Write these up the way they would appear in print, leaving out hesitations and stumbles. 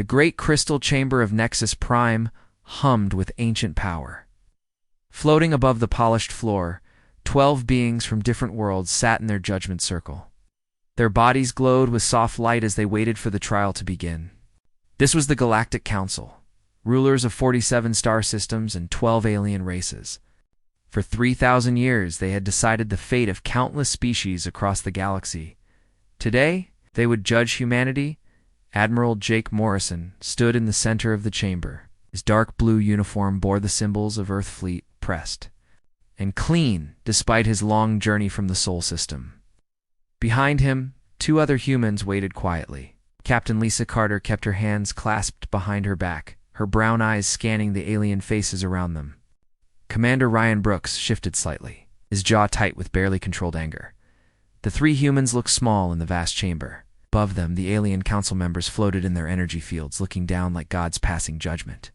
The great crystal chamber of Nexus Prime hummed with ancient power. Floating above the polished floor, 12 beings from different worlds sat in their judgment circle. Their bodies glowed with soft light as they waited for the trial to begin. This was the Galactic Council, rulers of 47 star systems and 12 alien races. For 3,000 years, they had decided the fate of countless species across the galaxy. Today, they would judge humanity. Admiral Jake Morrison stood in the center of the chamber. His dark blue uniform bore the symbols of Earth Fleet, pressed and clean despite his long journey from the Sol system. Behind him, 2 other humans waited quietly. Captain Lisa Carter kept her hands clasped behind her back, her brown eyes scanning the alien faces around them. Commander Ryan Brooks shifted slightly, his jaw tight with barely controlled anger. The 3 humans looked small in the vast chamber. Above them, the alien council members floated in their energy fields, looking down like gods passing judgment.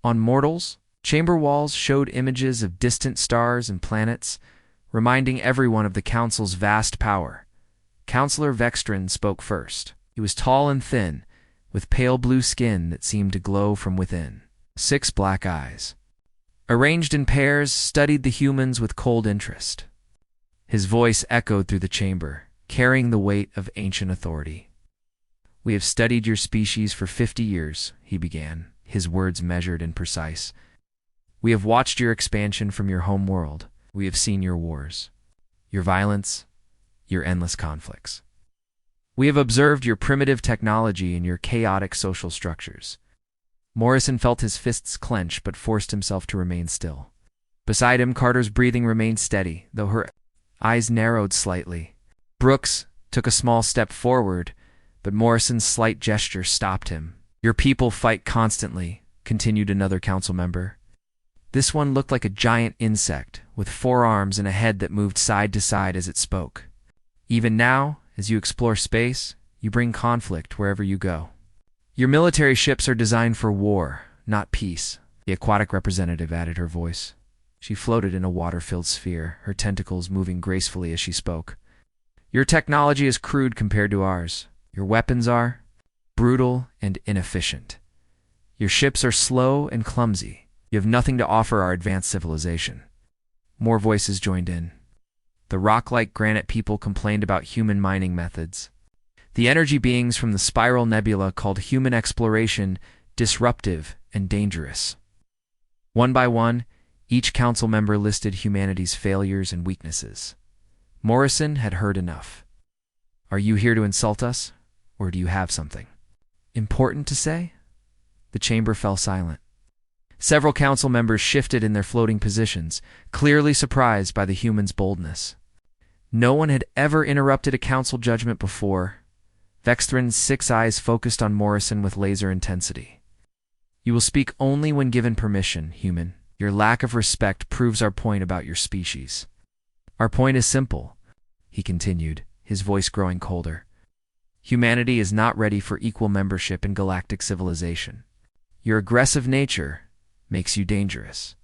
On mortals, chamber walls showed images of distant stars and planets, reminding everyone of the council's vast power. Counselor Vextran spoke first. He was tall and thin, with pale blue skin that seemed to glow from within. 6 black eyes, arranged in pairs, studied the humans with cold interest. His voice echoed through the chamber, carrying the weight of ancient authority. "We have studied your species for 50 years, he began, his words measured and precise. "We have watched your expansion from your home world. We have seen your wars, your violence, your endless conflicts. We have observed your primitive technology and your chaotic social structures." Morrison felt his fists clench but forced himself to remain still. Beside him, Carter's breathing remained steady, though her eyes narrowed slightly. Brooks took a small step forward, but Morrison's slight gesture stopped him. "Your people fight constantly," continued another council member. This one looked like a giant insect, with 4 arms and a head that moved side to side as it spoke. "Even now, as you explore space, you bring conflict wherever you go. Your military ships are designed for war, not peace," the aquatic representative added her voice. She floated in a water-filled sphere, her tentacles moving gracefully as she spoke. "Your technology is crude compared to ours. Your weapons are brutal and inefficient. Your ships are slow and clumsy. You have nothing to offer our advanced civilization." More voices joined in. The rock-like granite people complained about human mining methods. The energy beings from the Spiral Nebula called human exploration disruptive and dangerous. One by one, each council member listed humanity's failures and weaknesses. Morrison had heard enough. "Are you here to insult us, or do you have something important to say?" The chamber fell silent. Several council members shifted in their floating positions, clearly surprised by the humans' boldness. No one had ever interrupted a council judgment before. Vextran's 6 eyes focused on Morrison with laser intensity. "You will speak only when given permission, human. Your lack of respect proves our point about your species." "Our point is simple," he continued, his voice growing colder. "Humanity is not ready for equal membership in galactic civilization. Your aggressive nature makes you dangerous.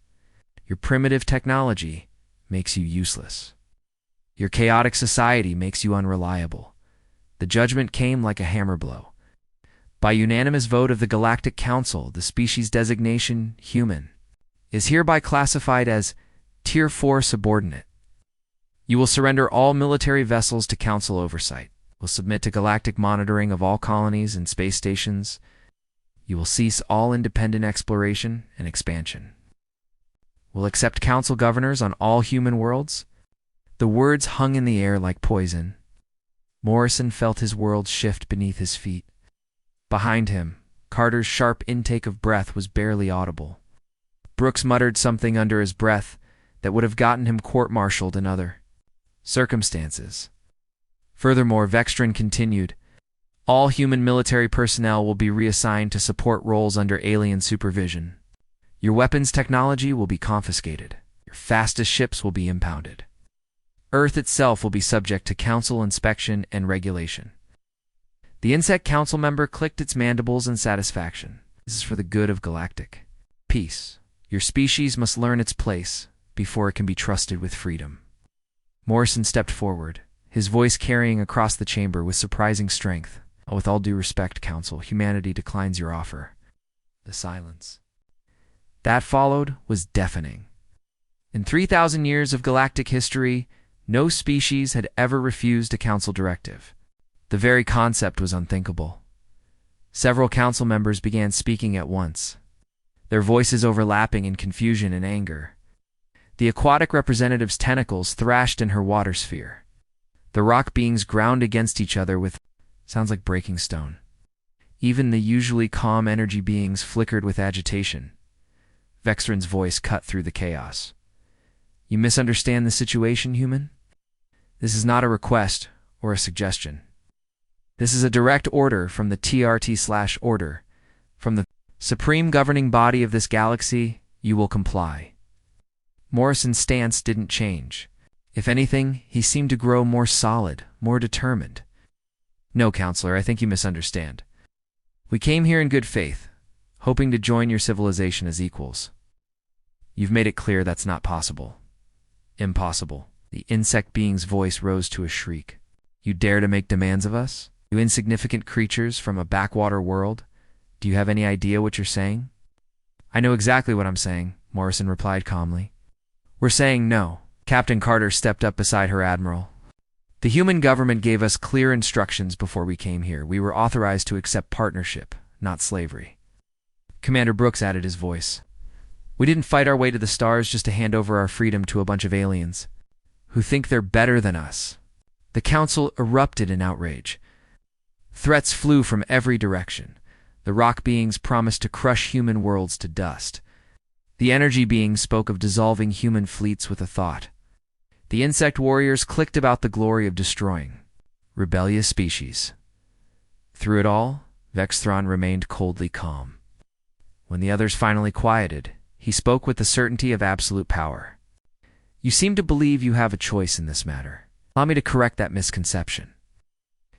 Your primitive technology makes you useless. Your chaotic society makes you unreliable." The judgment came like a hammer blow. By unanimous vote of the Galactic Council, the species designation, human, is hereby classified as Tier 4 subordinate. You will surrender all military vessels to Council oversight. Will submit to galactic monitoring of all colonies and space stations. You will cease all independent exploration and expansion. Will accept Council governors on all human worlds. The words hung in the air like poison. Morrison felt his world shift beneath his feet. Behind him, Carter's sharp intake of breath was barely audible. Brooks muttered something under his breath that would have gotten him court-martialed in other circumstances. Furthermore, Vextran continued, "All human military personnel will be reassigned to support roles under alien supervision. Your weapons technology will be confiscated. Your fastest ships will be impounded. Earth itself will be subject to council inspection and regulation." The insect council member clicked its mandibles in satisfaction. "This is for the good of Galactic peace. Your species must learn its place before it can be trusted with freedom." Morrison stepped forward, his voice carrying across the chamber with surprising strength. With all due respect, Council, humanity declines your offer. The silence that followed was deafening. In 3,000 years of galactic history, no species had ever refused a council directive. The very concept was unthinkable. Several council members began speaking at once, their voices overlapping in confusion and anger. The aquatic representative's tentacles thrashed in her water sphere. The rock beings ground against each other with sounds like breaking stone. Even the usually calm energy beings flickered with agitation. Vextron's voice cut through the chaos. You misunderstand the situation, human? This is not a request or a suggestion. This is a direct order from the TRT/order. From the supreme governing body of this galaxy, you will comply. Morrison's stance didn't change. If anything, he seemed to grow more solid, more determined. No, Counselor, I think you misunderstand. We came here in good faith, hoping to join your civilization as equals. You've made it clear that's not possible. Impossible. The insect being's voice rose to a shriek. You dare to make demands of us? You insignificant creatures from a backwater world? Do you have any idea what you're saying? I know exactly what I'm saying, Morrison replied calmly. We're saying no. Captain Carter stepped up beside her admiral. The human government gave us clear instructions before we came here. We were authorized to accept partnership, not slavery. Commander Brooks added his voice. We didn't fight our way to the stars just to hand over our freedom to a bunch of aliens who think they're better than us. The council erupted in outrage. Threats flew from every direction. The rock beings promised to crush human worlds to dust. The energy beings spoke of dissolving human fleets with a thought. The insect warriors clicked about the glory of destroying rebellious species. Through it all, Vexthron remained coldly calm. When the others finally quieted, he spoke with the certainty of absolute power. You seem to believe you have a choice in this matter. Allow me to correct that misconception.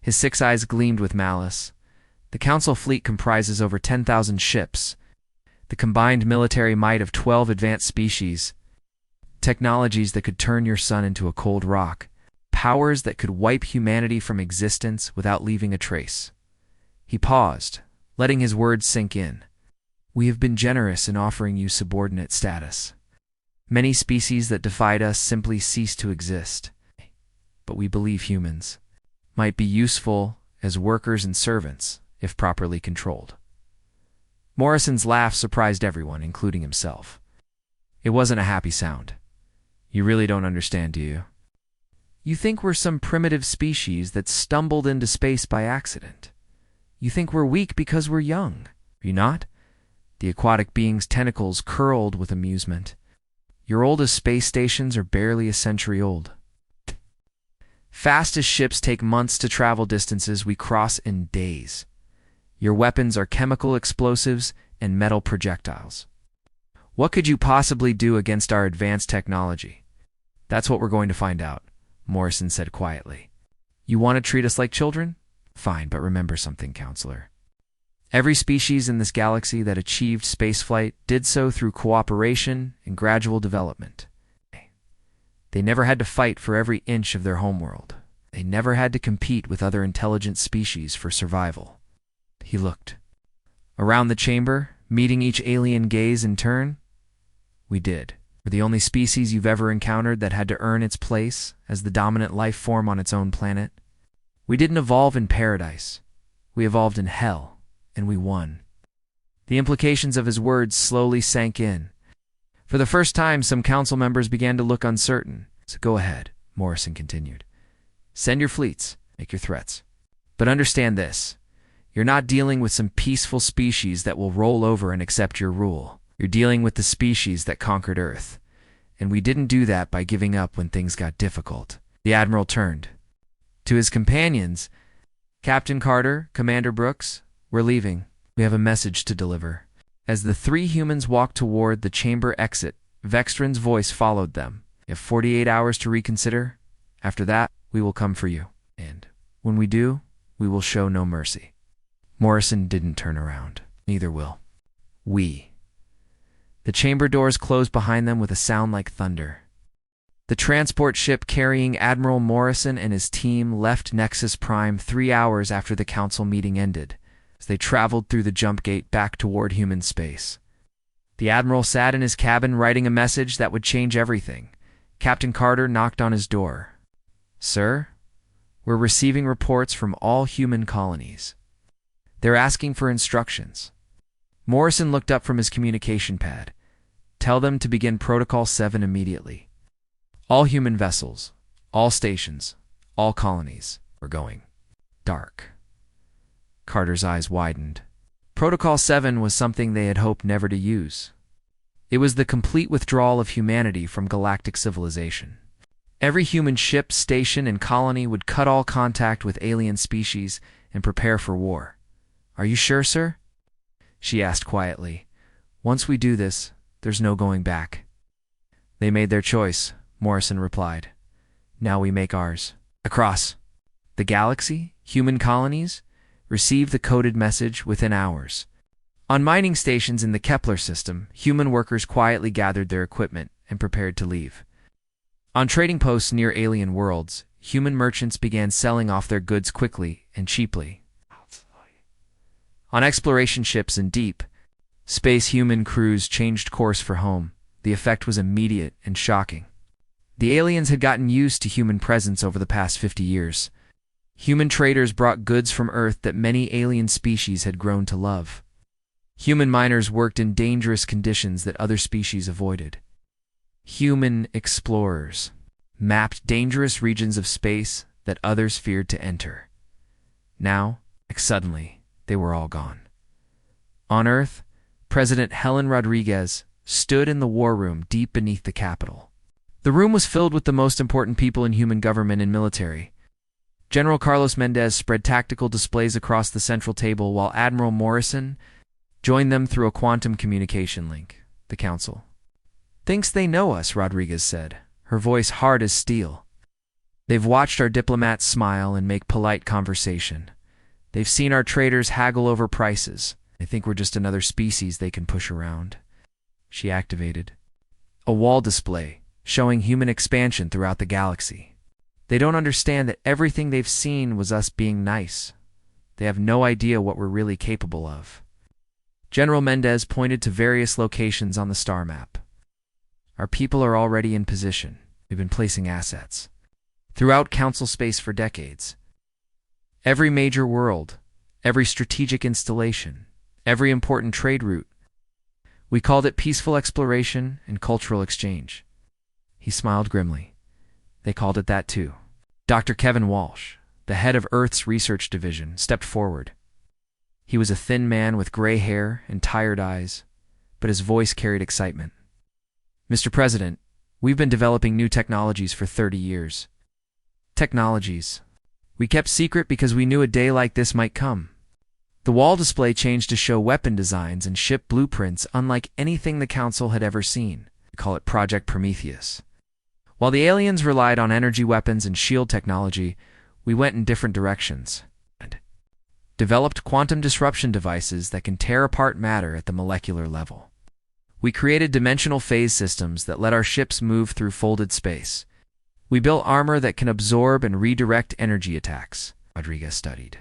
His 6 eyes gleamed with malice. The Council fleet comprises over 10,000 ships, the combined military might of 12 advanced species, technologies that could turn your sun into a cold rock, powers that could wipe humanity from existence without leaving a trace. He paused, letting his words sink in. We have been generous in offering you subordinate status. Many species that defied us simply ceased to exist. But we believe humans might be useful as workers and servants if properly controlled. Morrison's laugh surprised everyone, including himself. It wasn't a happy sound. You really don't understand, do you? You think we're some primitive species that stumbled into space by accident. You think we're weak because we're young. Are you not? The aquatic being's tentacles curled with amusement. Your oldest space stations are barely a century old. Fastest ships take months to travel distances we cross in days. Your weapons are chemical explosives and metal projectiles. What could you possibly do against our advanced technology? That's what we're going to find out, Morrison said quietly. You want to treat us like children? Fine, but remember something, Counselor. Every species in this galaxy that achieved spaceflight did so through cooperation and gradual development. They never had to fight for every inch of their homeworld. They never had to compete with other intelligent species for survival. He looked around the chamber, meeting each alien gaze in turn. We did. We're the only species you've ever encountered that had to earn its place as the dominant life form on its own planet. We didn't evolve in paradise. We evolved in hell, and we won. The implications of his words slowly sank in. For the first time, some council members began to look uncertain. So go ahead, Morrison continued. Send your fleets, make your threats. But understand this. You're not dealing with some peaceful species that will roll over and accept your rule. You're dealing with the species that conquered Earth. And we didn't do that by giving up when things got difficult. The Admiral turned. To his companions, Captain Carter, Commander Brooks, we're leaving. We have a message to deliver. As the 3 humans walked toward the chamber exit, Vextron's voice followed them. You have 48 hours to reconsider. After that, we will come for you. And when we do, we will show no mercy. Morrison didn't turn around. Neither will we. The chamber doors closed behind them with a sound like thunder. The transport ship carrying Admiral Morrison and his team left Nexus Prime 3 hours after the council meeting ended, as they traveled through the jump gate back toward human space. The Admiral sat in his cabin writing a message that would change everything. Captain Carter knocked on his door. "Sir, we're receiving reports from all human colonies. They're asking for instructions." Morrison looked up from his communication pad. "Tell them to begin Protocol 7 immediately. All human vessels, all stations, all colonies, are going dark." Carter's eyes widened. Protocol 7 was something they had hoped never to use. It was the complete withdrawal of humanity from galactic civilization. Every human ship, station, and colony would cut all contact with alien species and prepare for war. "Are you sure, sir?" she asked quietly. "Once we do this, there's no going back." "They made their choice," Morrison replied. "Now we make ours." Across the galaxy, human colonies received the coded message within hours. On mining stations in the Kepler system, human workers quietly gathered their equipment and prepared to leave. On trading posts near alien worlds, human merchants began selling off their goods quickly and cheaply. On exploration ships in deep space, human crews changed course for home. The effect was immediate and shocking. The aliens had gotten used to human presence over the past 50 years. Human traders brought goods from Earth that many alien species had grown to love. Human miners worked in dangerous conditions that other species avoided. Human explorers mapped dangerous regions of space that others feared to enter. Now, suddenly, they were all gone. On Earth, President Helen Rodriguez stood in the war room deep beneath the Capitol. The room was filled with the most important people in human government and military. General Carlos Mendez spread tactical displays across the central table, while Admiral Morrison joined them through a quantum communication link. The council thinks they know us, Rodriguez said, her voice hard as steel. They've watched our diplomats smile and make polite conversation. They've seen our traders haggle over prices. They think we're just another species they can push around. She activated a wall display showing human expansion throughout the galaxy. They don't understand that everything they've seen was us being nice. They have no idea what we're really capable of. General Mendez pointed to various locations on the star map. Our people are already in position. We've been placing assets throughout council space for decades. Every major world, every strategic installation, every important trade route. We called it peaceful exploration and cultural exchange. He smiled grimly. They called it that too. Dr. Kevin Walsh, the head of Earth's research division, stepped forward. He was a thin man with gray hair and tired eyes, but his voice carried excitement. "Mr. President, we've been developing new technologies for 30 years. Technologies we kept secret because we knew a day like this might come." The wall display changed to show weapon designs and ship blueprints unlike anything the Council had ever seen. We call it Project Prometheus. While the aliens relied on energy weapons and shield technology, we went in different directions. Developed quantum disruption devices that can tear apart matter at the molecular level. We created dimensional phase systems that let our ships move through folded space. We built armor that can absorb and redirect energy attacks, Rodriguez studied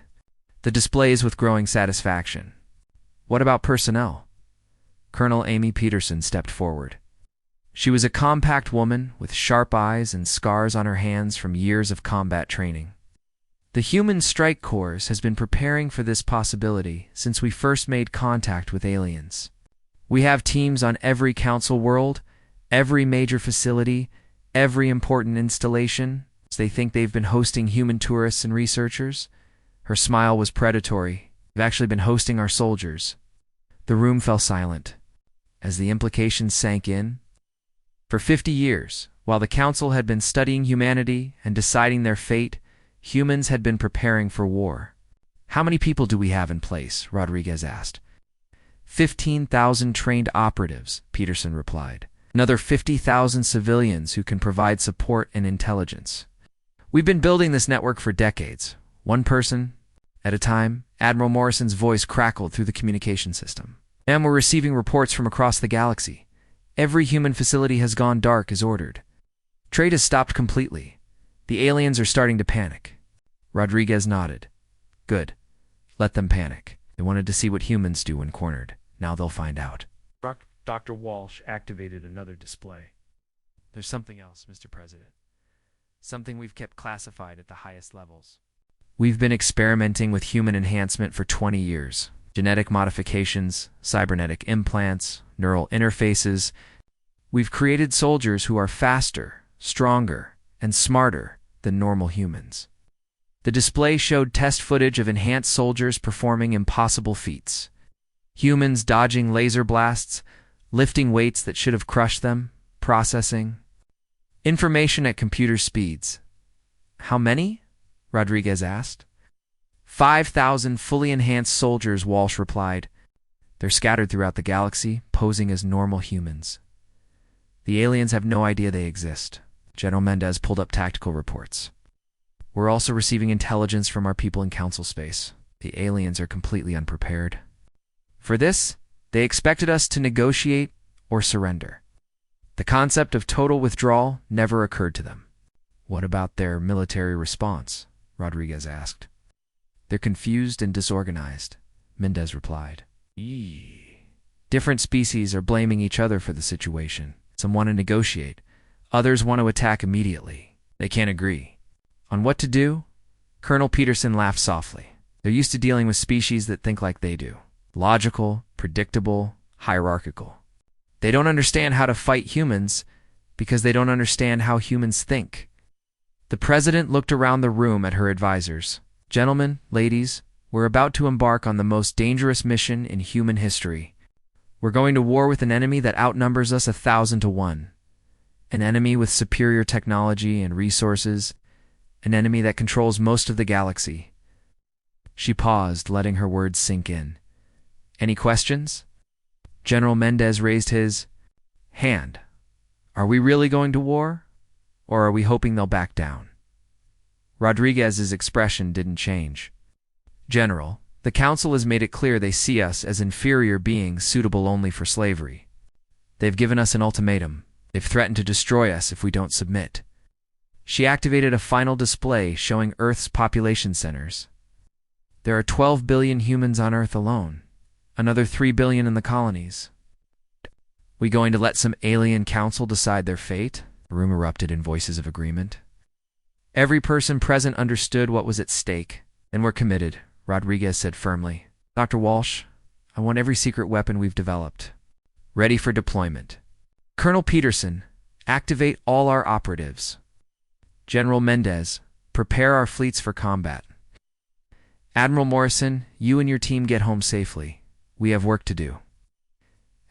the displays with growing satisfaction. "What about personnel?" Colonel Amy Peterson stepped forward. She was a compact woman with sharp eyes and scars on her hands from years of combat training. "The Human Strike Corps has been preparing for this possibility since we first made contact with aliens. We have teams on every council world, every major facility, every important installation. They think they've been hosting human tourists and researchers." Her smile was predatory. "We've actually been hosting our soldiers." The room fell silent as the implications sank in. For 50 years, while the Council had been studying humanity and deciding their fate, humans had been preparing for war. "How many people do we have in place?" Rodriguez asked. 15,000 trained operatives, Peterson replied. "Another 50,000 civilians who can provide support and intelligence. We've been building this network for decades, one person at a time." Admiral Morrison's voice crackled through the communication system. "And we're receiving reports from across the galaxy. Every human facility has gone dark as ordered. Trade has stopped completely. The aliens are starting to panic. Rodriguez nodded. Good. Let them panic. They wanted to see what humans do when cornered. Now they'll find out. Dr. Walsh activated another display. There's something else, Mr. President. Something we've kept classified at the highest levels. We've been experimenting with human enhancement for 20 years. Genetic modifications, cybernetic implants, neural interfaces. We've created soldiers who are faster, stronger, and smarter than normal humans. The display showed test footage of enhanced soldiers performing impossible feats. Humans dodging laser blasts, lifting weights that should have crushed them, processing information at computer speeds. How many? Rodriguez asked. 5,000 fully enhanced soldiers, Walsh replied. They're scattered throughout the galaxy, posing as normal humans. The aliens have no idea they exist. General Mendez pulled up tactical reports. We're also receiving intelligence from our people in council space. The aliens are completely unprepared. For this, they expected us to negotiate or surrender. The concept of total withdrawal never occurred to them. What about their military response? Rodriguez asked. They're confused and disorganized, Mendez replied. Different species are blaming each other for the situation. Some want to negotiate. Others want to attack immediately. They can't agree. On what to do? Colonel Peterson laughed softly. They're used to dealing with species that think like they do. Logical, predictable, hierarchical. They don't understand how to fight humans because they don't understand how humans think. The president looked around the room at her advisors. Gentlemen, ladies, we're about to embark on the most dangerous mission in human history. We're going to war with an enemy that outnumbers us 1,000 to 1. An enemy with superior technology and resources. An enemy that controls most of the galaxy. She paused, letting her words sink in. Any questions? General Mendez raised his hand. Are we really going to war? Or are we hoping they'll back down? Rodriguez's expression didn't change. General, the Council has made it clear they see us as inferior beings suitable only for slavery. They've given us an ultimatum. They've threatened to destroy us if we don't submit. She activated a final display showing Earth's population centers. There are 12 billion humans on Earth alone. Another 3 billion in the colonies. We going to let some alien council decide their fate? The room erupted in voices of agreement. Every person present understood what was at stake, and were committed, Rodriguez said firmly. Dr. Walsh, I want every secret weapon we've developed. Ready for deployment. Colonel Peterson, activate all our operatives. General Mendez, prepare our fleets for combat. Admiral Morrison, you and your team get home safely. We have work to do.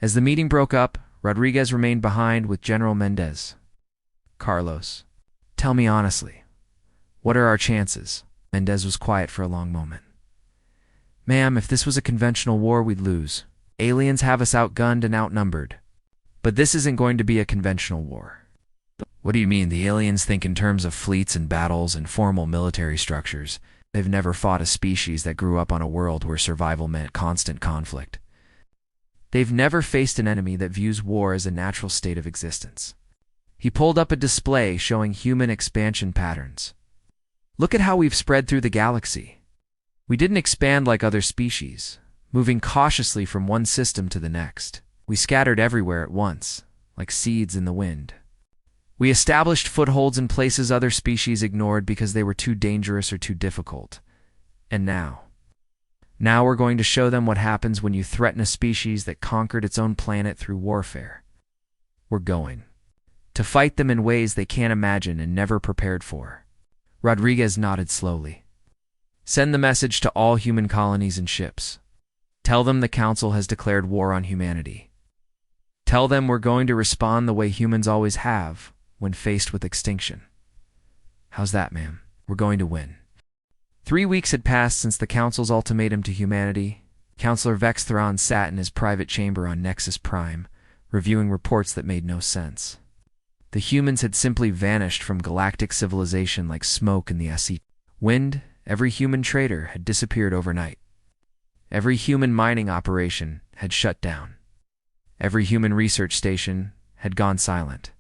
As the meeting broke up, Rodriguez remained behind with General Mendez. Carlos, tell me honestly, what are our chances? Mendez was quiet for a long moment. Ma'am, if this was a conventional war, we'd lose. Aliens have us outgunned and outnumbered. But this isn't going to be a conventional war. What do you mean? The aliens think in terms of fleets and battles and formal military structures. They've never fought a species that grew up on a world where survival meant constant conflict. They've never faced an enemy that views war as a natural state of existence. He pulled up a display showing human expansion patterns. Look at how we've spread through the galaxy. We didn't expand like other species, moving cautiously from one system to the next. We scattered everywhere at once, like seeds in the wind. We established footholds in places other species ignored because they were too dangerous or too difficult. And now we're going to show them what happens when you threaten a species that conquered its own planet through warfare. We're going to fight them in ways they can't imagine and never prepared for. Rodriguez nodded slowly. Send the message to all human colonies and ships. Tell them the Council has declared war on humanity. Tell them we're going to respond the way humans always have when faced with extinction. How's that, ma'am? We're going to win. 3 weeks had passed since the Council's ultimatum to humanity. Counselor Vextheron sat in his private chamber on Nexus Prime, reviewing reports that made no sense. The humans had simply vanished from galactic civilization like smoke in the SE. Wind, every human trader had disappeared overnight. Every human mining operation had shut down. Every human research station had gone silent.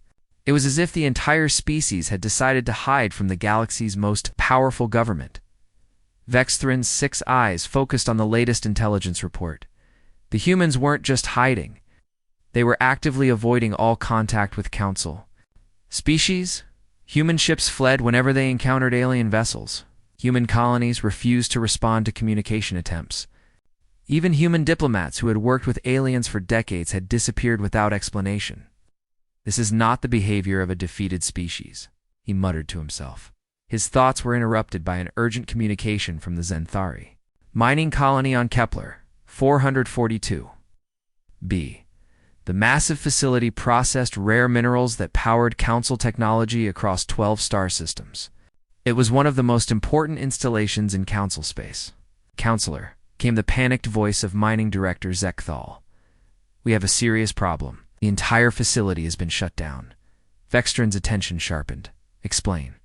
It was as if the entire species had decided to hide from the galaxy's most powerful government. Vexthrin's 6 eyes focused on the latest intelligence report. The humans weren't just hiding. They were actively avoiding all contact with Council. Species? Human ships fled whenever they encountered alien vessels. Human colonies refused to respond to communication attempts. Even human diplomats who had worked with aliens for decades had disappeared without explanation. This is not the behavior of a defeated species, he muttered to himself. His thoughts were interrupted by an urgent communication from the Zenthari. Mining colony on Kepler, 442. B. The massive facility processed rare minerals that powered Council technology across 12 star systems. It was one of the most important installations in Council space. Counselor, came the panicked voice of Mining Director Zekthal. We have a serious problem. The entire facility has been shut down. Vextrin's attention sharpened. Explain.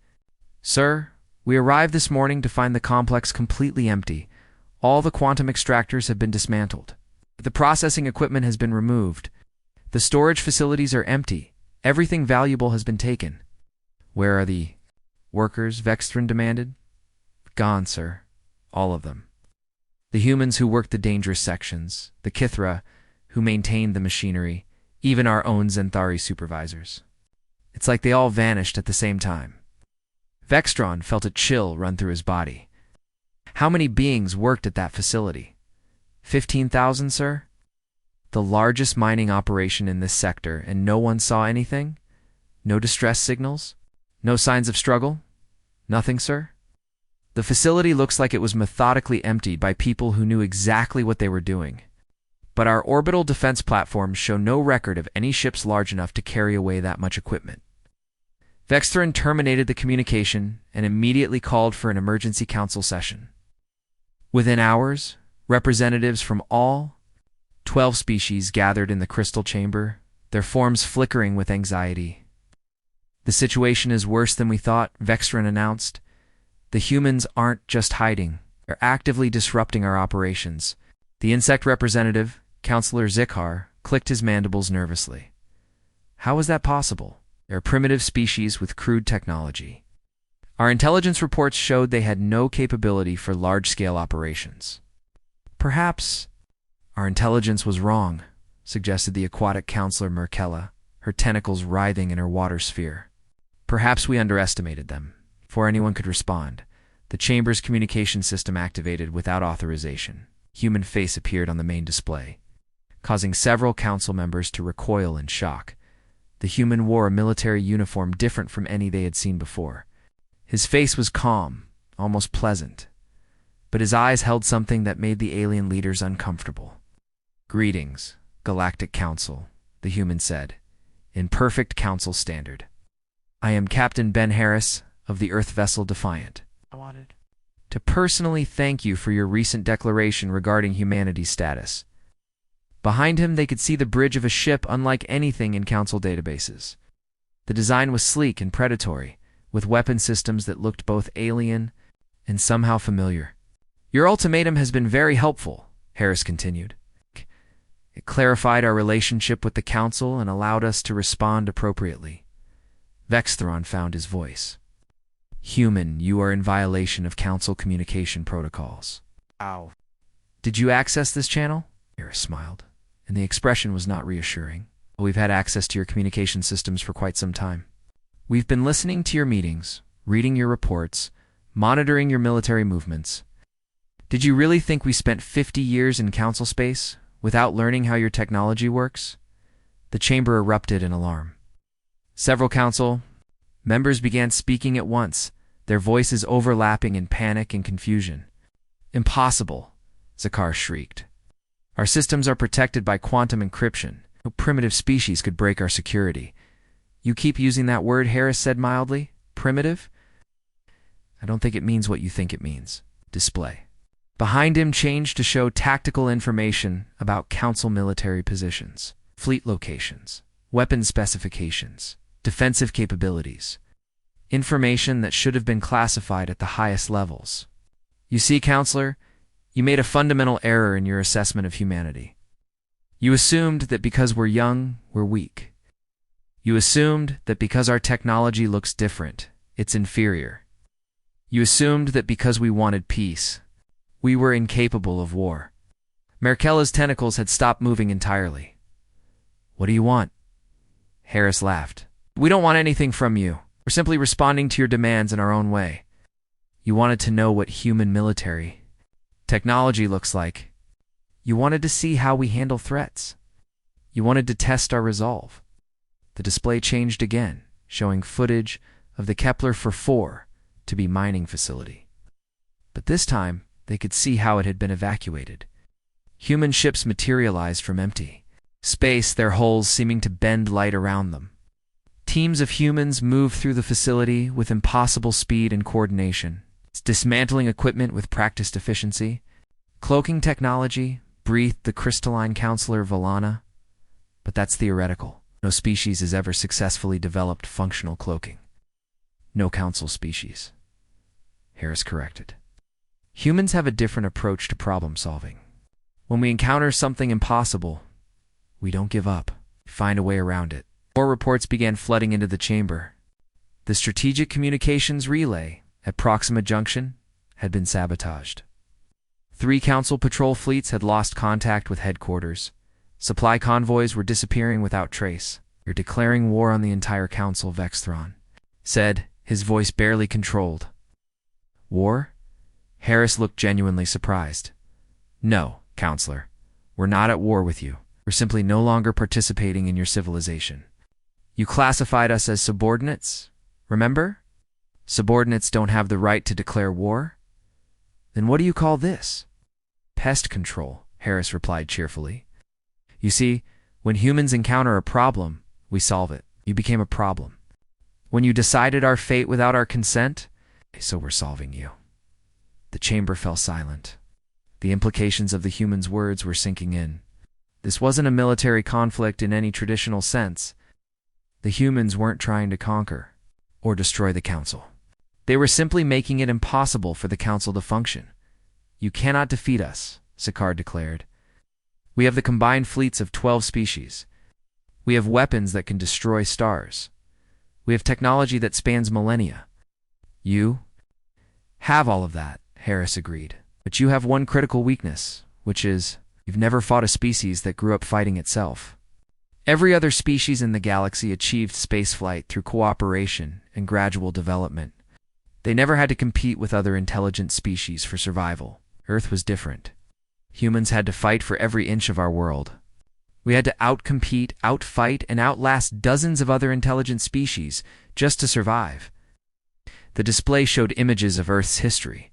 Sir, we arrived this morning to find the complex completely empty. All the quantum extractors have been dismantled. The processing equipment has been removed. The storage facilities are empty. Everything valuable has been taken. Where are the workers? Vexthrin demanded. Gone, sir. All of them. The humans who worked the dangerous sections, the Kithra who maintained the machinery, even our own Zenthari supervisors. It's like they all vanished at the same time. Vextron felt a chill run through his body. How many beings worked at that facility? 15,000, sir? The largest mining operation in this sector, and no one saw anything? No distress signals? No signs of struggle? Nothing, sir? The facility looks like it was methodically emptied by people who knew exactly what they were doing. But our orbital defense platforms show no record of any ships large enough to carry away that much equipment. Vexthrin terminated the communication and immediately called for an emergency council session. Within hours, representatives from all 12 species gathered in the crystal chamber, their forms flickering with anxiety. The situation is worse than we thought, Vexthrin announced. The humans aren't just hiding. They're actively disrupting our operations. The insect representative, Counselor Zikhar, clicked his mandibles nervously. How is that possible? They're a primitive species with crude technology. Our intelligence reports showed they had no capability for large-scale operations. Perhaps our intelligence was wrong, suggested the aquatic counselor Merkella, her tentacles writhing in her water sphere. Perhaps we underestimated them. Before anyone could respond, the chamber's communication system activated without authorization. Human face appeared on the main display, causing several council members to recoil in shock. The human wore a military uniform different from any they had seen before. His face was calm, almost pleasant, but his eyes held something that made the alien leaders uncomfortable. Greetings, Galactic Council, the human said, in perfect council standard. I am Captain Ben Harris of the Earth vessel Defiant. I wanted to personally thank you for your recent declaration regarding humanity's status. Behind him, they could see the bridge of a ship unlike anything in Council databases. The design was sleek and predatory, with weapon systems that looked both alien and somehow familiar. Your ultimatum has been very helpful, Harris continued. It clarified our relationship with the Council and allowed us to respond appropriately. Vexthron found his voice. Human, you are in violation of Council communication protocols. Ow. Did you access this channel? Harris smiled, and the expression was not reassuring. We've had access to your communication systems for quite some time. We've been listening to your meetings, reading your reports, monitoring your military movements. Did you really think we spent 50 years in Council space without learning how your technology works? The chamber erupted in alarm. Several Council members began speaking at once, their voices overlapping in panic and confusion. Impossible, Zikhar shrieked. Our systems are protected by quantum encryption. No primitive species could break our security. You keep using that word, Harris said mildly. Primitive? I don't think it means what you think it means. Display. Behind him changed to show tactical information about Council military positions, fleet locations, weapon specifications, defensive capabilities. Information that should have been classified at the highest levels. You see, Counselor, you made a fundamental error in your assessment of humanity. You assumed that because we're young, we're weak. You assumed that because our technology looks different, it's inferior. You assumed that because we wanted peace, we were incapable of war. Merkella's tentacles had stopped moving entirely. What do you want? Harris laughed. We don't want anything from you. We're simply responding to your demands in our own way. You wanted to know what human military technology looks like. You wanted to see how we handle threats. You wanted to test our resolve. The display changed again, showing footage of the Kepler-4 to be mining facility. But this time, they could see how it had been evacuated. Human ships materialized from empty space, their hulls seeming to bend light around them. Teams of humans moved through the facility with impossible speed and coordination, dismantling equipment with practiced efficiency. Cloaking technology breathed the crystalline counselor Valana, but that's theoretical. No species has ever successfully developed functional cloaking. No council species. Harris corrected. Humans have a different approach to problem solving. When we encounter something impossible, we don't give up. We find a way around it. More reports began flooding into the chamber. The strategic communications relay at Proxima Junction had been sabotaged. 3 council patrol fleets had lost contact with headquarters. Supply convoys were disappearing without trace. You're declaring war on the entire council, Vexthron said, his voice barely controlled. War? Harris looked genuinely surprised. No, Counselor. We're not at war with you. We're simply no longer participating in your civilization. You classified us as subordinates, remember? Subordinates don't have the right to declare war? Then what do you call this? Pest control, Harris replied cheerfully. You see, when humans encounter a problem, we solve it. You became a problem. When you decided our fate without our consent, so we're solving you. The chamber fell silent. The implications of the humans' words were sinking in. This wasn't a military conflict in any traditional sense. The humans weren't trying to conquer or destroy the council. They were simply making it impossible for the council to function. You cannot defeat us, Sicard declared. We have the combined fleets of 12 species. We have weapons that can destroy stars. We have technology that spans millennia. You have all of that, Harris agreed. But you have one critical weakness, which is you've never fought a species that grew up fighting itself. Every other species in the galaxy achieved spaceflight through cooperation and gradual development. They never had to compete with other intelligent species for survival. Earth was different. Humans had to fight for every inch of our world. We had to outcompete, outfight, and outlast dozens of other intelligent species just to survive. The display showed images of Earth's history.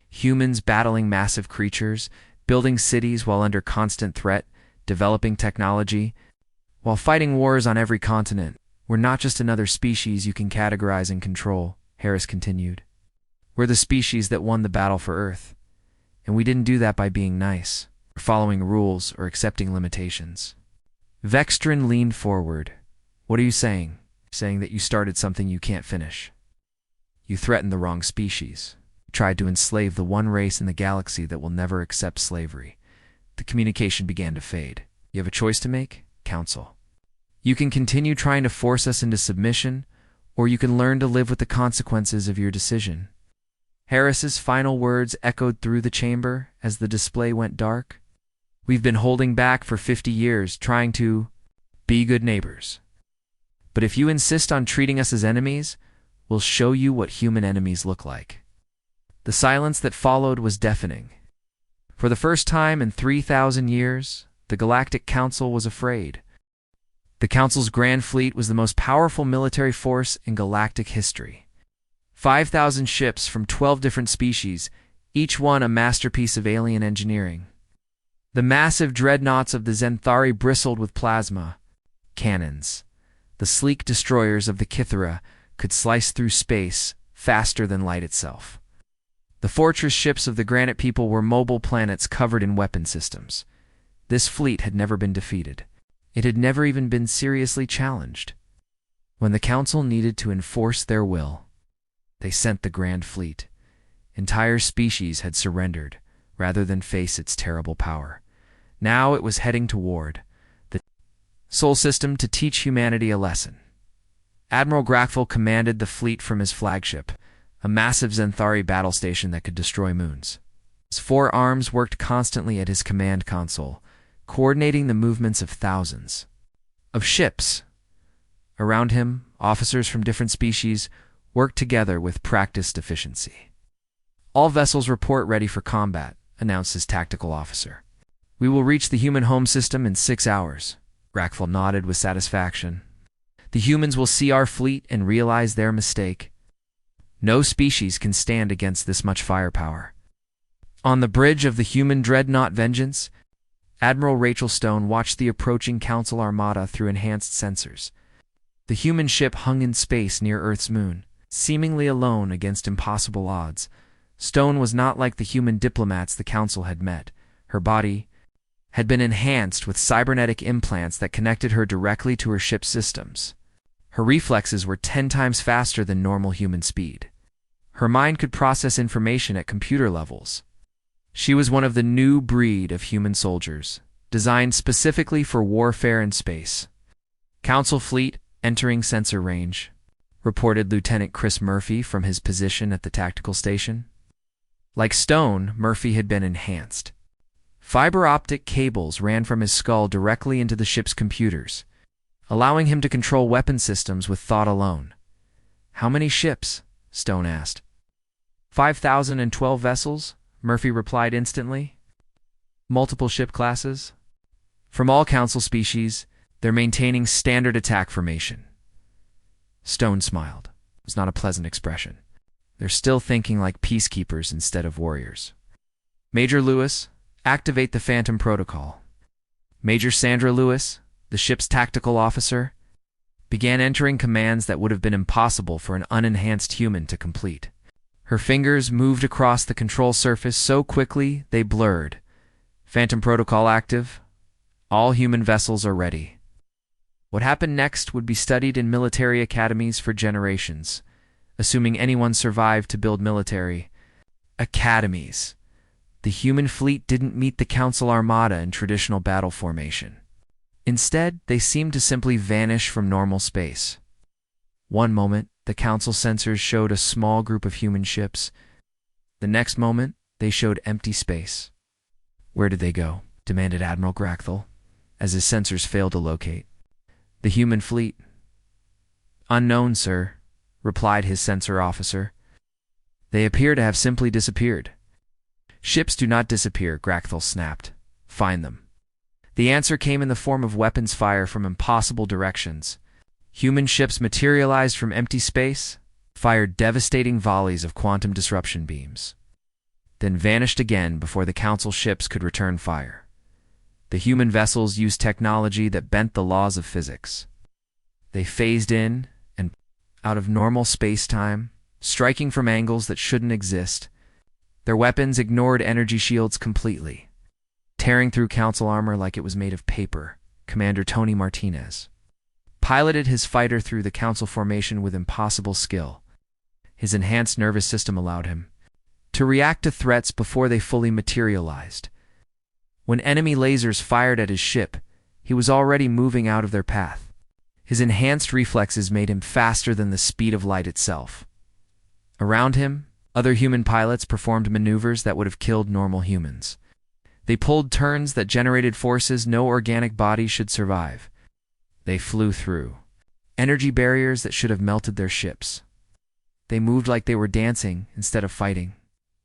Humans battling massive creatures, building cities while under constant threat, developing technology, while fighting wars on every continent. We're not just another species you can categorize and control, Harris continued. We're the species that won the battle for Earth. And we didn't do that by being nice, or following rules, or accepting limitations. Vextron leaned forward. What are you saying? Saying that you started something you can't finish. You threatened the wrong species. You tried to enslave the one race in the galaxy that will never accept slavery. The communication began to fade. You have a choice to make, Council. You can continue trying to force us into submission, or you can learn to live with the consequences of your decision. Harris's final words echoed through the chamber as the display went dark. We've been holding back for 50 years, trying to be good neighbors. But if you insist on treating us as enemies, we'll show you what human enemies look like. The silence that followed was deafening. For the first time in 3,000 years, the Galactic Council was afraid. The Council's Grand Fleet was the most powerful military force in galactic history. 5,000 ships from 12 different species, each one a masterpiece of alien engineering. The massive dreadnoughts of the Zenthari bristled with plasma cannons. The sleek destroyers of the Kythera could slice through space faster than light itself. The fortress ships of the Granite People were mobile planets covered in weapon systems. This fleet had never been defeated. It had never even been seriously challenged. When the Council needed to enforce their will, they sent the Grand Fleet. Entire species had surrendered, rather than face its terrible power. Now it was heading toward the Sol system to teach humanity a lesson. Admiral Grackful commanded the fleet from his flagship, a massive Zenthari battle station that could destroy moons. His 4 arms worked constantly at his command console, coordinating the movements of thousands of ships. Around him, officers from different species worked together with practiced efficiency. "All vessels report ready for combat," announced his tactical officer. "We will reach the human home system in 6 hours." Grackful nodded with satisfaction. "The humans will see our fleet and realize their mistake. No species can stand against this much firepower." On the bridge of the human dreadnought Vengeance, Admiral Rachel Stone watched the approaching Council Armada through enhanced sensors. The human ship hung in space near Earth's moon, seemingly alone against impossible odds. Stone was not like the human diplomats the Council had met. Her body had been enhanced with cybernetic implants that connected her directly to her ship's systems. Her reflexes were 10 times faster than normal human speed. Her mind could process information at computer levels. She was one of the new breed of human soldiers, designed specifically for warfare in space. "Council fleet entering sensor range," reported Lieutenant Chris Murphy from his position at the tactical station. Like Stone, Murphy had been enhanced. Fiber optic cables ran from his skull directly into the ship's computers, allowing him to control weapon systems with thought alone. "How many ships?" Stone asked. 5,012 vessels, Murphy replied instantly. "Multiple ship classes? From all Council species, they're maintaining standard attack formation." Stone smiled. It was not a pleasant expression. They're still thinking like peacekeepers instead of warriors. "Major Lewis, activate the Phantom Protocol." Major Sandra Lewis, the ship's tactical officer, began entering commands that would have been impossible for an unenhanced human to complete. Her fingers moved across the control surface so quickly they blurred. "Phantom Protocol active. All human vessels are ready." What happened next would be studied in military academies for generations, assuming anyone survived to build military academies. The human fleet didn't meet the Council Armada in traditional battle formation. Instead, they seemed to simply vanish from normal space. One moment, the Council sensors showed a small group of human ships. The next moment, they showed empty space. "Where did they go?" demanded Admiral Grackthal, as his sensors failed to locate the human fleet. "Unknown, sir," replied his sensor officer. "They appear to have simply disappeared." "Ships do not disappear," Grackthal snapped. "Find them." The answer came in the form of weapons fire from impossible directions. Human ships materialized from empty space, fired devastating volleys of quantum disruption beams, then vanished again before the Council ships could return fire. The human vessels used technology that bent the laws of physics. They phased in and out of normal space-time, striking from angles that shouldn't exist. Their weapons ignored energy shields completely, tearing through Council armor like it was made of paper. Commander Tony Martinez piloted his fighter through the Council formation with impossible skill. His enhanced nervous system allowed him to react to threats before they fully materialized. When enemy lasers fired at his ship, he was already moving out of their path. His enhanced reflexes made him faster than the speed of light itself. Around him, other human pilots performed maneuvers that would have killed normal humans. They pulled turns that generated forces no organic body should survive. They flew through energy barriers that should have melted their ships. They moved like they were dancing instead of fighting.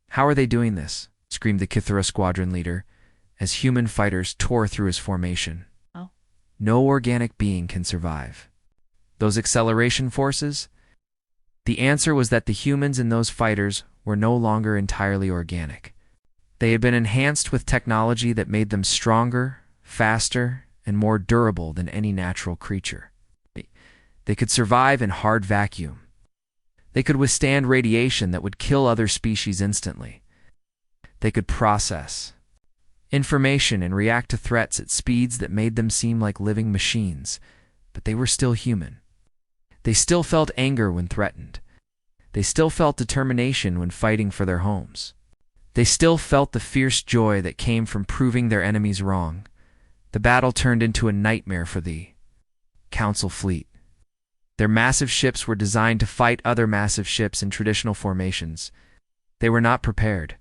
"How are they doing this?" screamed the Kithara squadron leader, as human fighters tore through his formation. "Oh. No organic being can survive. Those acceleration forces? The answer was that the humans in those fighters were no longer entirely organic. They had been enhanced with technology that made them stronger, faster, and more durable than any natural creature. They could survive in hard vacuum. They could withstand radiation that would kill other species instantly. They could process information and react to threats at speeds that made them seem like living machines, but they were still human. They still felt anger when threatened. They still felt determination when fighting for their homes. They still felt the fierce joy that came from proving their enemies wrong. The battle turned into a nightmare for the Council fleet. Their massive ships were designed to fight other massive ships in traditional formations. They were not prepared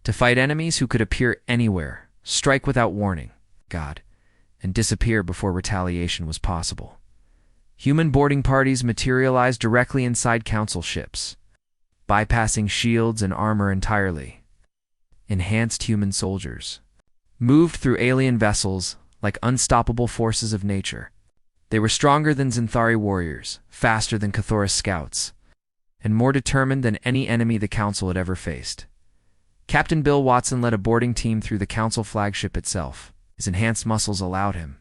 to fight enemies who could appear anywhere, strike without warning, and disappear before retaliation was possible. Human boarding parties materialized directly inside Council ships, bypassing shields and armor entirely. Enhanced human soldiers moved through alien vessels like unstoppable forces of nature. They were stronger than Xanthari warriors, faster than Cathoris scouts, and more determined than any enemy the Council had ever faced. Captain Bill Watson led a boarding team through the Council flagship itself. His enhanced muscles allowed him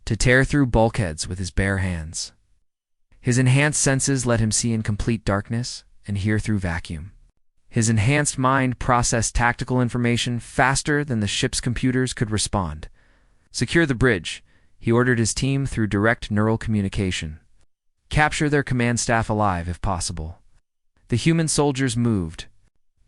to tear through bulkheads with his bare hands. His enhanced senses let him see in complete darkness and hear through vacuum. His enhanced mind processed tactical information faster than the ship's computers could respond. Secure the bridge, he ordered his team through direct neural communication. Capture their command staff alive if possible. The human soldiers moved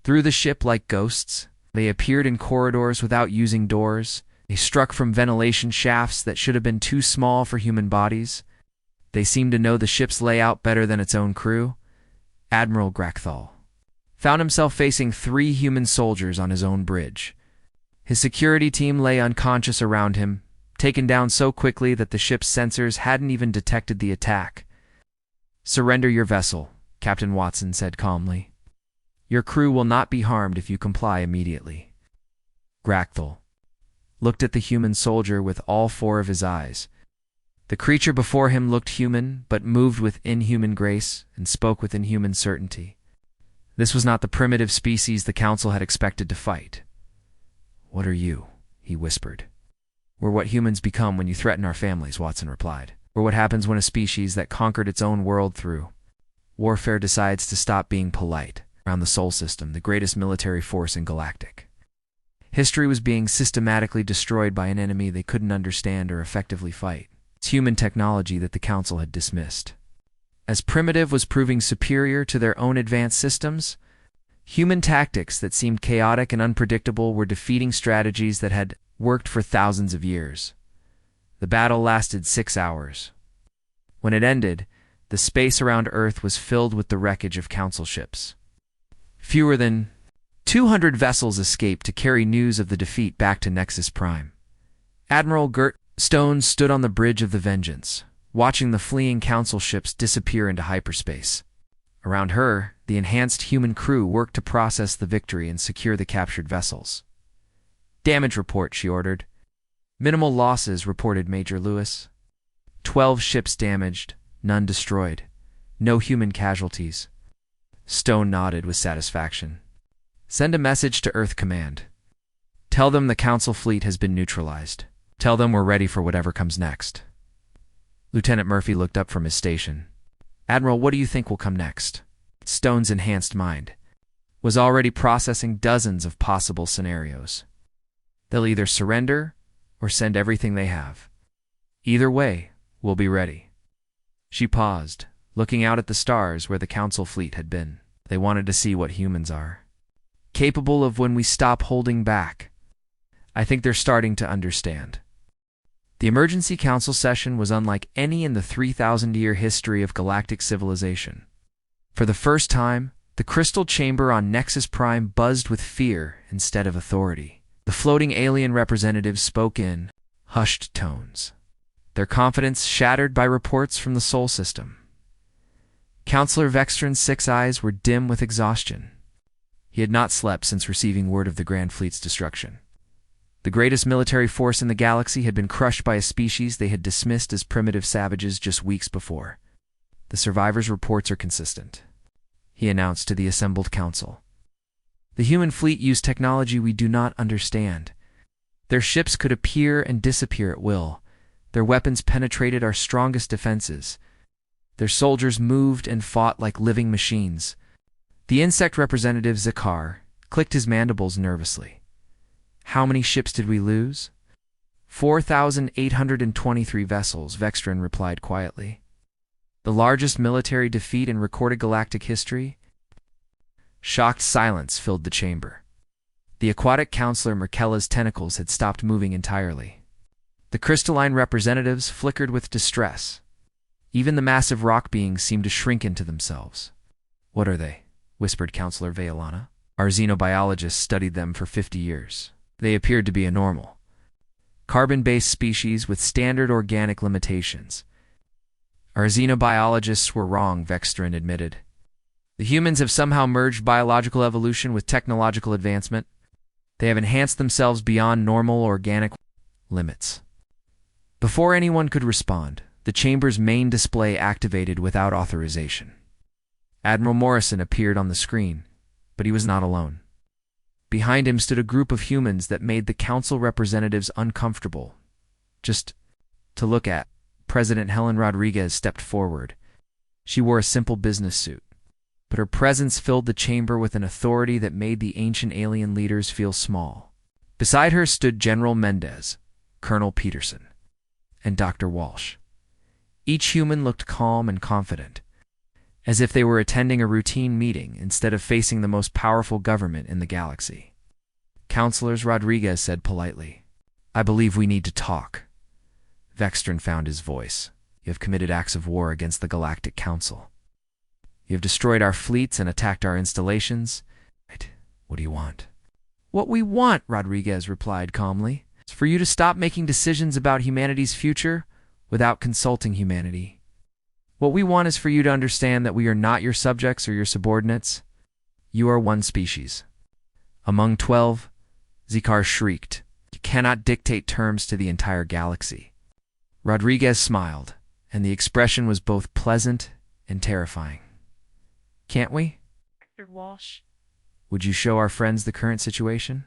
through the ship like ghosts. They appeared in corridors without using doors. They struck from ventilation shafts that should have been too small for human bodies. They seemed to know the ship's layout better than its own crew. Admiral Grakthal found himself facing 3 human soldiers on his own bridge. His security team lay unconscious around him, taken down so quickly that the ship's sensors hadn't even detected the attack. "Surrender your vessel," Captain Watson said calmly. "Your crew will not be harmed if you comply immediately." Grakthal looked at the human soldier with all 4 of his eyes. The creature before him looked human, but moved with inhuman grace and spoke with inhuman certainty. This was not the primitive species the Council had expected to fight. "What are you?" he whispered. "We're what humans become when you threaten our families," Watson replied. "We're what happens when a species that conquered its own world through warfare decides to stop being polite around the Sol System, the greatest military force in Galactic. History was being systematically destroyed by an enemy they couldn't understand or effectively fight. It's human technology that the Council had dismissed. As primitive was proving superior to their own advanced systems, human tactics that seemed chaotic and unpredictable were defeating strategies that had worked for thousands of years. The battle lasted 6 hours. When it ended, the space around Earth was filled with the wreckage of Council ships. Fewer than 200 vessels escaped to carry news of the defeat back to Nexus Prime. Admiral Gert Stone stood on the bridge of the Vengeance, watching the fleeing Council ships disappear into hyperspace. Around her, the enhanced human crew worked to process the victory and secure the captured vessels. "Damage report," she ordered. "Minimal losses," reported Major Lewis. 12 ships damaged, none destroyed. No human casualties. Stone nodded with satisfaction. "Send a message to Earth Command. Tell them the Council fleet has been neutralized. Tell them we're ready for whatever comes next." Lieutenant Murphy looked up from his station. "Admiral, what do you think will come next?" Stone's enhanced mind was already processing dozens of possible scenarios. "They'll either surrender or send everything they have. Either way, we'll be ready." She paused, looking out at the stars where the Council fleet had been. They wanted to see what humans are capable of when we stop holding back. I think they're starting to understand. The Emergency Council session was unlike any in the 3,000-year history of galactic civilization. For the first time, the crystal chamber on Nexus Prime buzzed with fear instead of authority. The floating alien representatives spoke in hushed tones, their confidence shattered by reports from the Sol System. Counselor Vextron's 6 eyes were dim with exhaustion. He had not slept since receiving word of the Grand Fleet's destruction. The greatest military force in the galaxy had been crushed by a species they had dismissed as primitive savages just weeks before. "The survivors' reports are consistent," he announced to the assembled council. "The human fleet used technology we do not understand. Their ships could appear and disappear at will. Their weapons penetrated our strongest defenses. Their soldiers moved and fought like living machines." The insect representative Zakar clicked his mandibles nervously. "How many ships did we lose?" 4,823 vessels, Vextron replied quietly. "The largest military defeat in recorded galactic history?" Shocked silence filled the chamber. The aquatic counselor Merkella's tentacles had stopped moving entirely. The crystalline representatives flickered with distress. Even the massive rock beings seemed to shrink into themselves. "What are they?" whispered Counselor Veolana. "Our xenobiologists studied them for 50 years. They appeared to be a normal, carbon-based species with standard organic limitations." "Our xenobiologists were wrong," Vextrin admitted. "The humans have somehow merged biological evolution with technological advancement. They have enhanced themselves beyond normal organic limits." Before anyone could respond, the chamber's main display activated without authorization. Admiral Morrison appeared on the screen, but he was not alone. Behind him stood a group of humans that made the council representatives uncomfortable just to look at. President Helen Rodriguez stepped forward. She wore a simple business suit, but her presence filled the chamber with an authority that made the ancient alien leaders feel small. Beside her stood General Mendez, Colonel Peterson, and Dr. Walsh. Each human looked calm and confident, as if they were attending a routine meeting instead of facing the most powerful government in the galaxy. "Counselors," Rodriguez said politely, "I believe we need to talk." Vextrin found his voice. "You have committed acts of war against the Galactic Council. You have destroyed our fleets and attacked our installations. Right. What do you want?" "What we want," Rodriguez replied calmly, "is for you to stop making decisions about humanity's future without consulting humanity. What we want is for you to understand that we are not your subjects or your subordinates. You are one species. Among 12, Zikar shrieked, "You cannot dictate terms to the entire galaxy." Rodriguez smiled, and the expression was both pleasant and terrifying. "Can't we?" Dr. Walsh. "Would you show our friends the current situation?"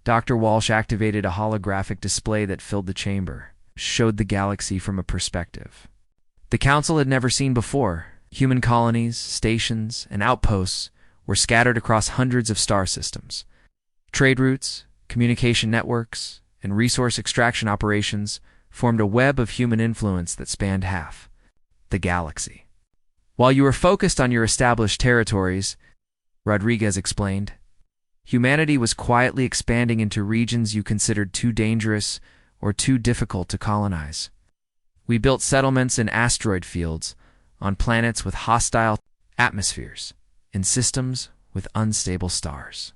Dr. Walsh activated a holographic display that filled the chamber, showed the galaxy from a perspective the council had never seen before. Human colonies, stations, and outposts were scattered across hundreds of star systems. Trade routes, communication networks, and resource extraction operations formed a web of human influence that spanned half the galaxy. "While you were focused on your established territories," Rodriguez explained, "humanity was quietly expanding into regions you considered too dangerous or too difficult to colonize. We built settlements in asteroid fields, on planets with hostile atmospheres, in systems with unstable stars.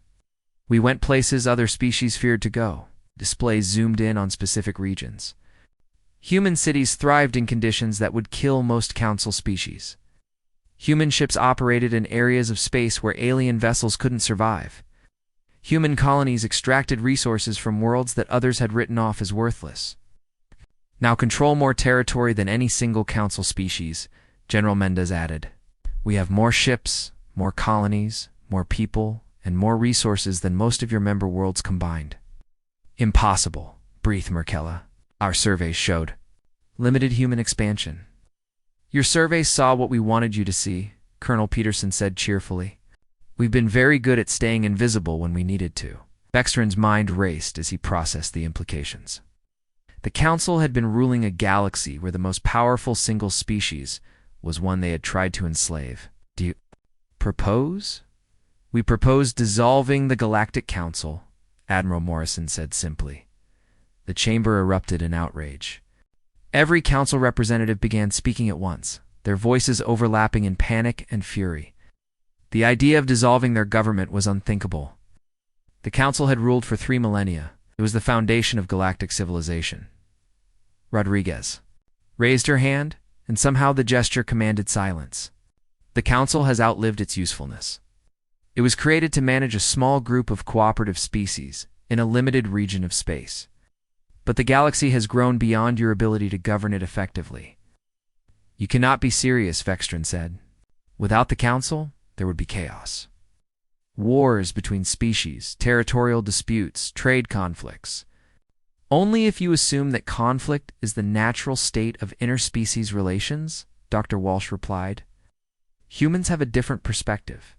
We went places other species feared to go." Displays zoomed in on specific regions. Human cities thrived in conditions that would kill most council species. Human ships operated in areas of space where alien vessels couldn't survive. Human colonies extracted resources from worlds that others had written off as worthless. "Now control more territory than any single council species," General Mendez added. "We have more ships, more colonies, more people, and more resources than most of your member worlds combined." "Impossible," breathed Merkella. "Our surveys showed limited human expansion." "Your surveys saw what we wanted you to see," Colonel Peterson said cheerfully. "We've been very good at staying invisible when we needed to." Vextrin's mind raced as he processed the implications. The Council had been ruling a galaxy where the most powerful single species was one they had tried to enslave. "Do you propose?" "We propose dissolving the Galactic Council," Admiral Morrison said simply. The chamber erupted in outrage. Every council representative began speaking at once, their voices overlapping in panic and fury. The idea of dissolving their government was unthinkable. The council had ruled for 3 millennia. It was the foundation of galactic civilization. Rodriguez raised her hand, and somehow the gesture commanded silence. "The council has outlived its usefulness. It was created to manage a small group of cooperative species in a limited region of space. But the galaxy has grown beyond your ability to govern it effectively." "You cannot be serious," Vextrin said. "Without the council, there would be chaos. Wars between species, territorial disputes, trade conflicts. Only if you assume that conflict is the natural state of interspecies relations," Dr. Walsh replied. "Humans have a different perspective.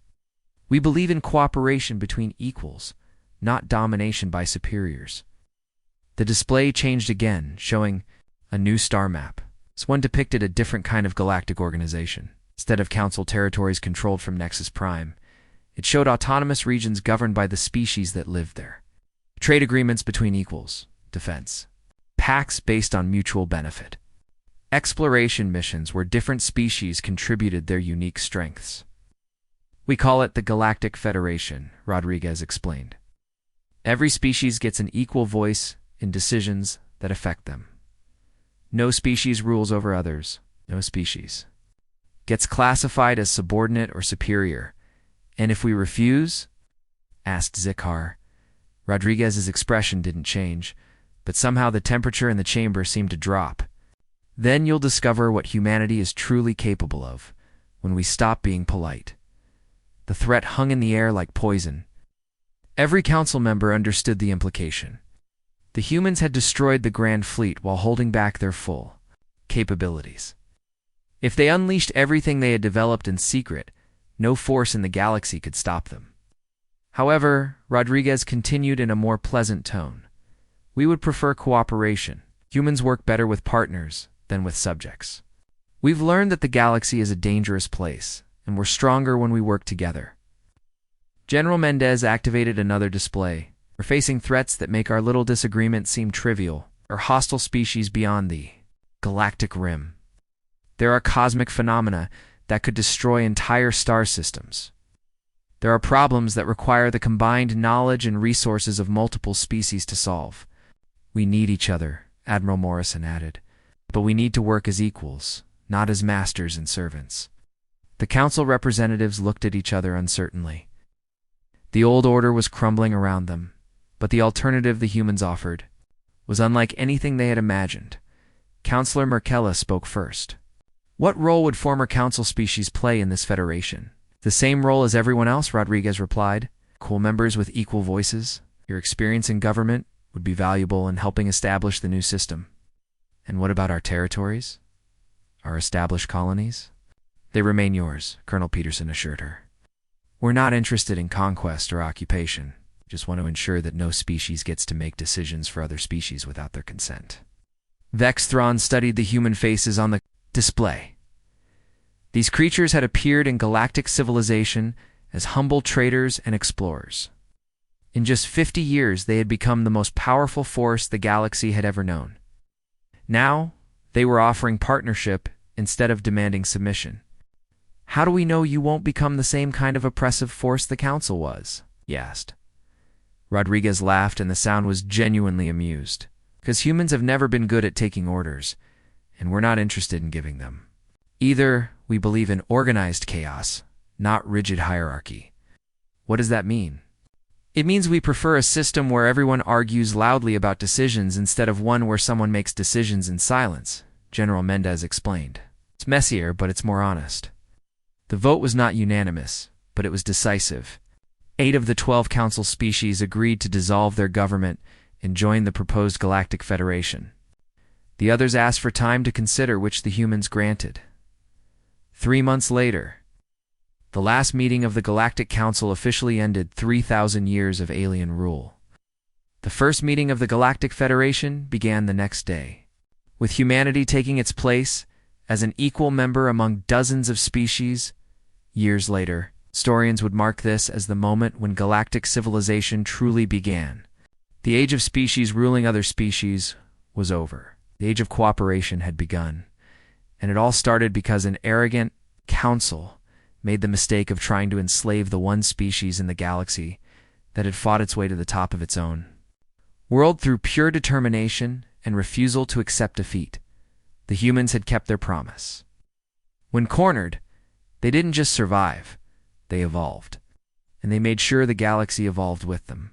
We believe in cooperation between equals, not domination by superiors." The display changed again, showing a new star map. This one depicted a different kind of galactic organization. Instead of council territories controlled from Nexus Prime, it showed autonomous regions governed by the species that lived there. Trade agreements between equals, defense, pacts based on mutual benefit. exploration missions where different species contributed their unique strengths. We call it the Galactic Federation, Rodriguez explained. Every species gets an equal voice in decisions that affect them. No species rules over others. No species gets classified as subordinate or superior. And if we refuse? Asked Zikar. Rodriguez's expression didn't change, but somehow the temperature in the chamber seemed to drop. Then you'll discover what humanity is truly capable of when we stop being polite. The threat hung in the air like poison. Every council member understood the implication. The humans had destroyed the Grand Fleet while holding back their full capabilities. If they unleashed everything they had developed in secret, no force in the galaxy could stop them. However, Rodriguez continued in a more pleasant tone. We would prefer cooperation. Humans work better with partners than with subjects. We've learned that the galaxy is a dangerous place, and we're stronger when we work together. General Mendez activated another display. We're facing threats that make our little disagreement seem trivial, or hostile species beyond the galactic rim. There are cosmic phenomena that could destroy entire star systems. There are problems that require the combined knowledge and resources of multiple species to solve. We need each other, Admiral Morrison added, but we need to work as equals, not as masters and servants. The council representatives looked at each other uncertainly. The old order was crumbling around them, but the alternative the humans offered was unlike anything they had imagined. Councillor Merkella spoke first. What role would former council species play in this federation? The same role as everyone else, Rodriguez replied. Cool members with equal voices. Your experience in government would be valuable in helping establish the new system. And what about our territories? Our established colonies? They remain yours, Colonel Peterson assured her. We're not interested in conquest or occupation. Just want to ensure that no species gets to make decisions for other species without their consent. Vexthron studied the human faces on the display. These creatures had appeared in galactic civilization as humble traders and explorers. In just 50 years, they had become the most powerful force the galaxy had ever known. Now, they were offering partnership instead of demanding submission. How do we know you won't become the same kind of oppressive force the Council was? He asked. Rodriguez laughed, and the sound was genuinely amused. Because humans have never been good at taking orders, and we're not interested in giving them. Either we believe in organized chaos, not rigid hierarchy. What does that mean? It means we prefer a system where everyone argues loudly about decisions instead of one where someone makes decisions in silence, General Mendez explained. It's messier, but it's more honest. The vote was not unanimous, but it was decisive. 8 of the 12 council species agreed to dissolve their government and join the proposed Galactic Federation. The others asked for time to consider, which the humans granted. 3 months later, the last meeting of the Galactic Council officially ended 3,000 years of alien rule. The first meeting of the Galactic Federation began the next day, with humanity taking its place as an equal member among dozens of species. Years later, historians would mark this as the moment when galactic civilization truly began. The age of species ruling other species was over. The age of cooperation had begun, and it all started because an arrogant council made the mistake of trying to enslave the one species in the galaxy that had fought its way to the top of its own world through pure determination and refusal to accept defeat. The humans had kept their promise. When cornered, they didn't just survive, they evolved, and they made sure the galaxy evolved with them.